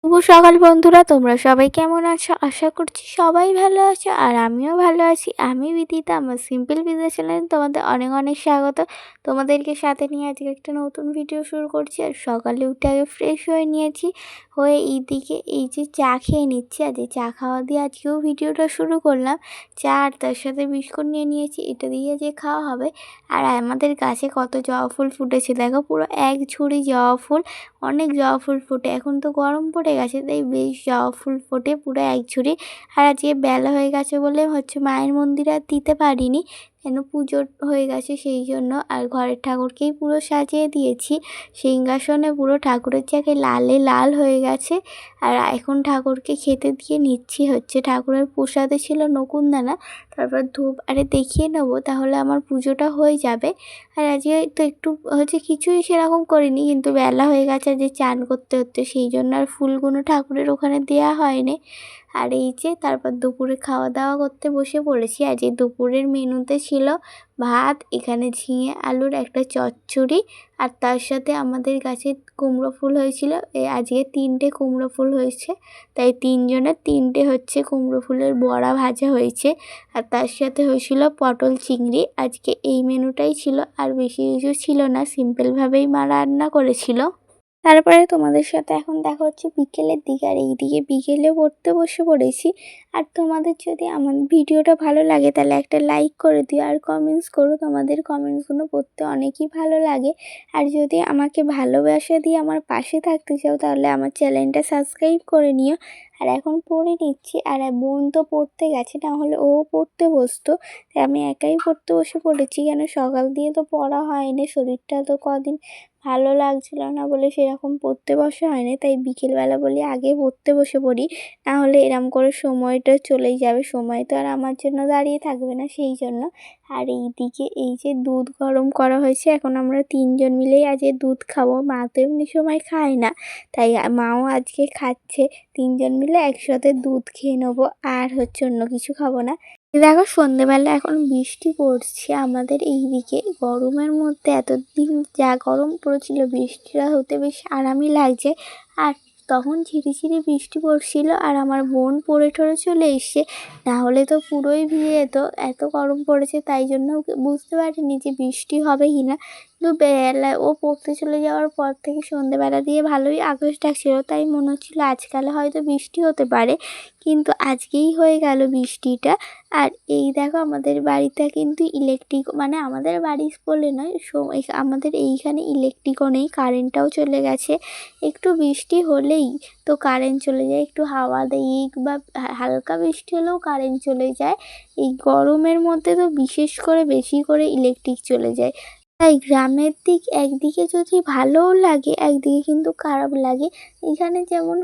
শুভ সকাল বন্ধুরা, তোমরা সবাই কেমন আছো? আশা করছি সবাই ভালো আছো আর আমিও ভালো আছি। আমি বিদিতা, আমার সিম্পল বিজনেস চ্যানেলে তোমাদের অনেক অনেক স্বাগত। তোমাদেরকে সাথে নিয়ে আজকে একটা নতুন ভিডিও শুরু করছি। আর সকালে উঠে আগে ফ্রেশ হয়ে নিয়েছি, হয়ে এইদিকে এই যে চা খেয়ে নিচ্ছি। আর এই চা খাওয়া দিয়ে আজকেও ভিডিওটা শুরু করলাম। চা আর তার সাথে বিস্কুট নিয়ে নিয়েছি, এটা দিয়ে যে খাওয়া হবে। আর আমাদের গাছে কত জবা ফুল ফুটেছে দেখো, পুরো এক ঝুড়ি জবা ফুল। অনেক জবা ফুল ফোটে, এখন তো গরম পড়ে গেছে তাই বেশ জবা ফুল ফোটে পুরো এক ঝুড়ি। আর আজকে বেলা হয়ে গেছে বলে মায়ের মন্দিরে আর দিতে পারিনি, কেন পুজো হয়ে গেছে সেই জন্য। আর ঘরের ঠাকুরকেই পুরো সাজিয়ে দিয়েছি, সিংহাসনে পুরো ঠাকুরের জায়গায় লালে লাল হয়ে গেছে। আর এখন ঠাকুরকে খেতে দিয়ে নিচ্ছি। ঠাকুরের প্রসাদে ছিল নকুনদানা, তারপর ধূপ আরে দেখিয়ে নেবো, তাহলে আমার পুজোটা হয়ে যাবে। আর আজকে তো একটু কিছুই সেরকম করিনি, কিন্তু বেলা হয়ে গেছে যে চান করতে হতে, সেই জন্য আর ফুলগুলো ঠাকুরের ওখানে দেওয়া হয়নি। আর এই যে তারপর দুপুরে খাওয়া দাওয়া করতে বসে পড়েছি। আজ এই দুপুরের মেনুতে ছিল ভাত, এখানে ঝিঙে আলুর একটা চচ্চড়ি, আর তার সাথে আমাদের গাছে কুমড়ো ফুল হয়েছিল। আজকে 3টে কুমড়ো ফুল হয়েছে, তাই 3জনের 3টে কুমড়ো ফুলের বড়া ভাজা হয়েছে। আর তার সাথে হয়েছিল পটল চিংড়ি। আজকে এই মেনুটাই ছিল, আর বেশি কিছু ছিল না, সিম্পলভাবেই মা রান্না করেছিল। তারপরে তোমাদের সাথে এখন দেখা হচ্ছে বিকেলের দিকে। আর এইদিকে বিকেলে পড়তে বসে পড়েছি। আর তোমাদের যদি আমার ভিডিওটা ভালো লাগে তাহলে একটা লাইক করে দিও আর কমেন্টস করো, তোমাদের কমেন্টসগুলো পড়তে অনেকই ভালো লাগে। আর যদি আমাকে ভালোবাসা দিয়ে আমার পাশে থাকতে চাও তাহলে আমার চ্যানেলটা সাবস্ক্রাইব করে নিও। আর এখন পড়ে নিচ্ছি। আর বোন তো পড়তে গেছে, না হলে ও পড়তে বসতো, তাই আমি একাই পড়তে বসে পড়েছি। কেন সকাল দিয়ে তো পড়া হয়নি, শরীরটা তো কদিন ভালো লাগছিল না বলে সেরকম পড়তে বসা হয়নি, তাই বিকেলবেলা বলি আগে পড়তে বসে পড়ি, না হলে এরম করে সময়টা চলেই যাবে, সময় তো আর আমার জন্য দাঁড়িয়ে থাকবে না, সেই জন্য। আর এইদিকে এই যে দুধ গরম করা হয়েছে, এখন আমরা 3জন মিলেই আজকে দুধ খাবো। মা তো এমনি সময় খায় না, তাই মাও আজকে খাচ্ছে। 3জন মিলে একসাথে দুধ খেয়ে নেবো, আর অন্য কিছু খাবো না। দেখো সন্ধেবেলা এখন বৃষ্টি পড়ছে আমাদের এইদিকে। গরমের মধ্যে এতদিন যা গরম পড়েছিল, বৃষ্টিটা হতে বেশ আরামই লাগছে। আর তখন ঝিরিঝিরি বৃষ্টি পড়ছিল, আর আমার বোন পড়ে টরে চলে এসছে, না হলে তো পুরোই ভিজে যেত। এত গরম পড়েছে তাই জন্য বুঝতে পারিনি যে বৃষ্টি হবে কি না। কিন্তু বেলায় ও পড়তে চলে যাওয়ার পর থেকে সন্ধেবেলা দিয়ে ভালোই আকাশ ডাকছিল, তাই মনে হচ্ছিলো আজকালে হয়তো বৃষ্টি হতে পারে, কিন্তু আজকেই হয়ে গেল বৃষ্টিটা। আর এই দেখো আমাদের বাড়িতে কিন্তু ইলেকট্রিক, মানে আমাদের বাড়ি বলে নয়, আমাদের এইখানে ইলেকট্রিকও নেই, কারেন্টটাও চলে গেছে। একটু বৃষ্টি হলেই তো কারেন্ট চলে যায়, একটু হাওয়া দেয় বা হালকা বৃষ্টি হলেও কারেন্ট চলে যায়। এই গরমের মধ্যে তো বিশেষ করে বেশি করে ইলেকট্রিক চলে যায়। তাই গ্রামের দিক একদিকে যদি ভালোও লাগে, একদিকে কিন্তু খারাপ লাগে। এখানে যেমন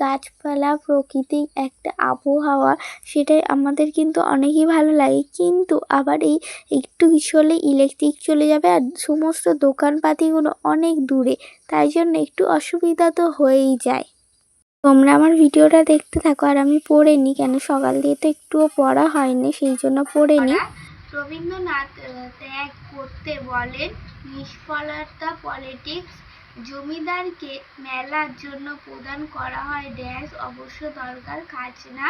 গাছপালা, প্রকৃতিক একটা আবহাওয়া, সেটাই আমাদের কিন্তু অনেকই ভালো লাগে। কিন্তু আবার এই একটু কিছু হলে ইলেকট্রিক চলে যাবে, আর সমস্ত দোকানপাতিগুলো অনেক দূরে, তাই জন্য একটু অসুবিধা তো হয়েই যায়। তোমরা আমার ভিডিওটা দেখতে থাকো, আর আমি পড়ে নিই, কেন সকাল দিয়ে তো একটুও পড়া হয়নি, সেই জন্য পড়ে নিই। রবীন্দ্রনাথ ত্যাগ করতে বলেন, নিষ্ফলতা পলিটিক্স, জমিদারকে মেলার জন্য প্রদান করা হয় ড্যাশ অবশ্য দরকার খাজনা।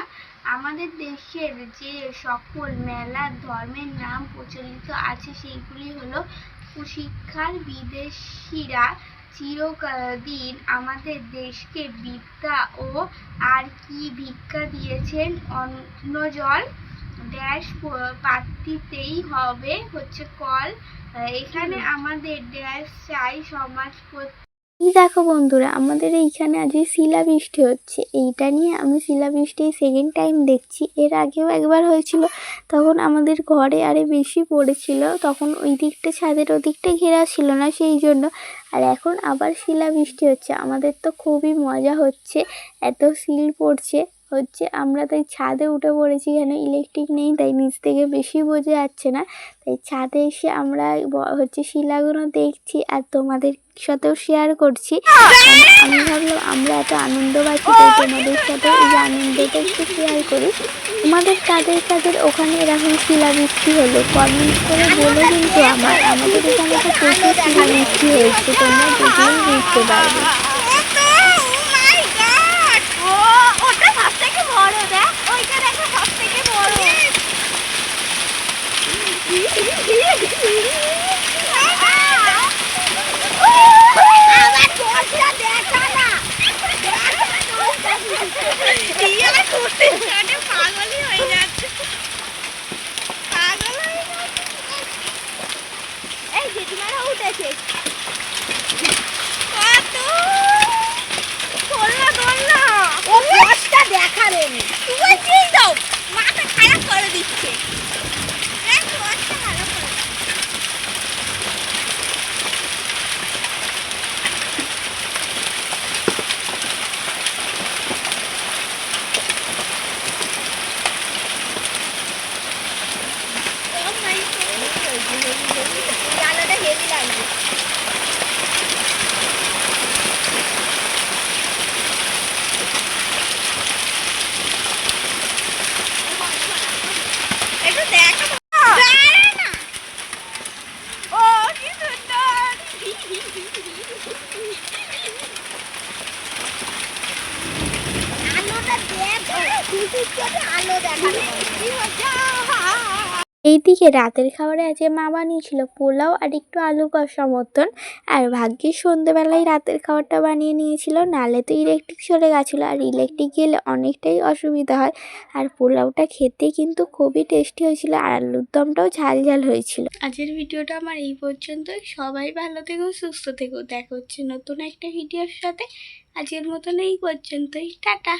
আমাদের দেশের যে সকল মেলার ধর্মের নাম প্রচলিত আছে সেইগুলি হলো কুশিক্ষার। বিদেশিরা চিরদিন আমাদের দেশকে বিদ্যা ও আর কি ভিক্ষা দিয়েছেন, অন্ন জল ড্যাশ পাত্রীতেই হবে কল। এখানে আমাদের ড্যাশ চাই সমাজ। এই দেখো বন্ধুরা, আমাদের এইখানে আজকে শিলাবৃষ্টি হচ্ছে, এইটা নিয়ে আমি শিলাবৃষ্টি সেকেন্ড টাইম দেখছি। এর আগেও একবার হয়েছিল, তখন আমাদের ঘরে আরে বেশি পড়েছিল, তখন ওই দিকটা ছাদের ওদিকটা ঘেরা ছিল না, সেই জন্য। আর এখন আবার শিলাবৃষ্টি হচ্ছে, আমাদের তো খুবই মজা হচ্ছে, এত শিল পড়ছে। আমরা তাই ছাদে উঠে পড়েছি, এখানে ইলেকট্রিক নেই তাই নিচ থেকে বেশি বোঝা যাচ্ছে না, তাই ছাদে এসে আমরা শিলাগুলো দেখছি আর তোমাদের সাথেও শেয়ার করছি। আমি ভাবলাম আমরা এত আনন্দ পাচ্ছি, তাই তোমাদের সাথে এই আনন্দটা একটু শেয়ার করি। তোমাদের কাদের ওখানে এরকম শিলাবৃষ্টি হলো কমেন্ট করে বলে, কিন্তু আমাদের এখানে তো প্রচুর শিলাবৃষ্টি হয়েছে, তোমরা দেখলেই বুঝতে পারবে। পাগলই হয়ে যাচ্ছে, পাগল হয়ে যাচ্ছে। এই জেঠিমারা উঠেছে কত তোলা তোলা ও দশটা দেখাবেন তুই ঠিক দাও, মাথা খারাপ করে দিচ্ছে। এই দশটা ভালো করে আলাদা হেভি লাগবে। একটু দেখো না, ও কি সুন্দর। আলোটা দেখো, আলো দেখানো কি মজা। এইদিকে রাতের খাবারে আজকে মা বানিয়েছিল পোলাও আর একটু আলু কষা মতন। আর ভাগ্যিস সন্ধ্যেবেলায় রাতের খাবারটা বানিয়ে নিয়েছিল, নাহলে তো ইলেকট্রিক চলে গেছিলো, আর ইলেকট্রিক গেলে অনেকটাই অসুবিধা হয়। আর পোলাওটা খেতে কিন্তু খুবই টেস্টি হয়েছিল, আর আলুর দমটাও ঝাল ঝাল হয়েছিল। আজকের ভিডিওটা আমার এই পর্যন্তই। সবাই ভালো থেকো, সুস্থ থেকো, দেখা হচ্ছে নতুন একটা ভিডিওর সাথে। আজকের মতন এই পর্যন্তই, টাটা।